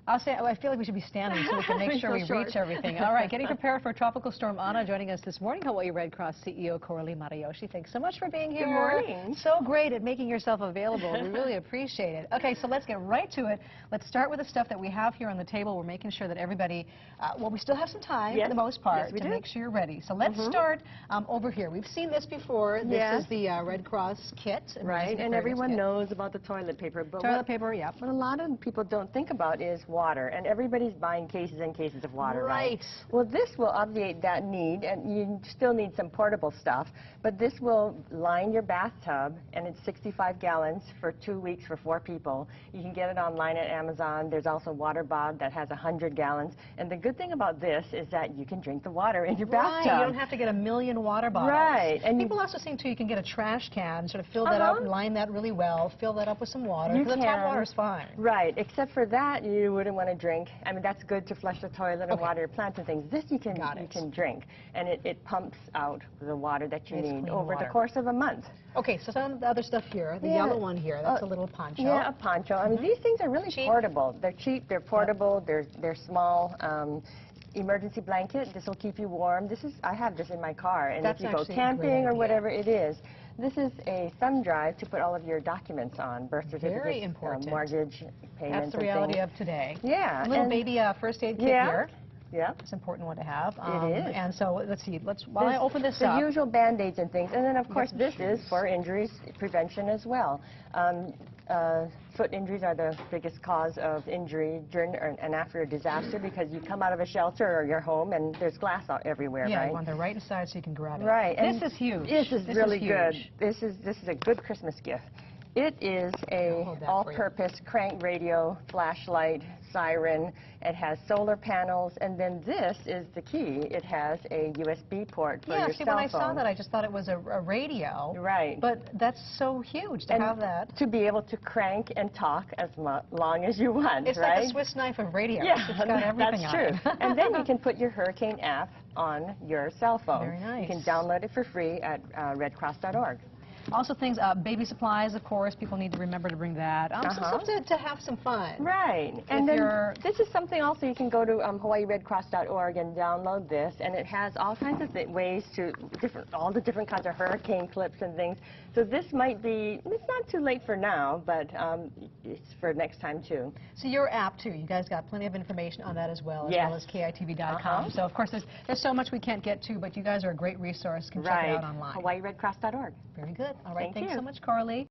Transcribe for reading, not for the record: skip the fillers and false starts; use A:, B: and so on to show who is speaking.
A: I feel like we should be standing so we can make sure we reach everything. All right, getting prepared for Tropical Storm Ana. Joining us this morning, Hawaii Red Cross CEO Coralie Matayoshi. Thanks so much for being here.
B: Good morning.
A: So great at making yourself available. We really appreciate it. Okay, so let's get right to it. Let's start with the stuff that we have here on the table. We're making sure that everybody, well, we still have some time for the most part to make sure you're ready. So let's start over here. We've seen this before. This is the Red Cross kit.
B: Right, and everyone knows about the toilet paper. But
A: toilet paper, yeah.
B: What a lot of people don't think about is water, and everybody's buying cases and cases of water, right? Well, this will obviate that need, and you still need some portable stuff, but this will line your bathtub, and it's 65 gallons for 2 weeks for 4 people. You can get it online at Amazon. There's also WaterBod that has 100 gallons, and the good thing about this is that you can drink the water in your bathtub.
A: You don't have to get a million water bottles.
B: Right.
A: And people also seem to, you can get a trash can, sort of fill that up, line that really well, fill that up with some water, because the tap water is fine.
B: Right, except for that, you wouldn't want to drink. I mean, that's good to flush the toilet and water your plants and things. This you can drink, and it pumps out the water that you need over the course of a month.
A: Okay, so some of the other stuff here, the yellow one here, that's a little poncho.
B: Yeah, a poncho. I mean, these things are really portable. They're cheap, they're portable, they're small. Emergency blanket. This will keep you warm. I have this in my car, and if you go camping or whatever it is, this is a thumb drive to put all of your documents on, birth certificates,
A: very important.
B: Mortgage payments.
A: That's the reality of today.
B: Yeah.
A: A little baby first aid kit here.
B: Yeah.
A: It's an important one to have.
B: It is.
A: And so let's see. While I open this up.
B: The usual Band-Aids and things. And then, of course, this is for injuries prevention as well. Foot injuries are the biggest cause of injury during and after a disaster, because you come out of a shelter or your home and there's glass out everywhere, right?
A: Yeah, you want the right side so you can grab it.
B: Right.
A: And this is huge.
B: This is really good. This is a good Christmas gift. It is a all-purpose crank radio, flashlight, siren. It has solar panels, and then this is the key. It has a USB port for your cell phone. Yeah, see, when I saw that, I just thought it was a radio. Right. But that's so huge to have that. To be able to crank and talk as long as you want,
A: it's like a Swiss knife of radio.
B: Yeah,
A: it's got everything
B: that's true. And then you can put your hurricane app on your cell phone.
A: Very nice.
B: You can download it for free at redcross.org.
A: Also things, baby supplies, of course, people need to remember to bring that. Some stuff to have some fun.
B: Right. And then this is something also you can go to hawaiiredcross.org and download this, and it has all kinds of ways to, all the different kinds of hurricane clips and things. So this might be, it's not too late for now, but it's for next time too. So your app too, you guys got plenty of information on that as well as KITV.com. So of course there's so much we can't get to, but you guys are a great resource. You can check it out online. hawaiiredcross.org. Very good. All right, thanks so much, Coralie.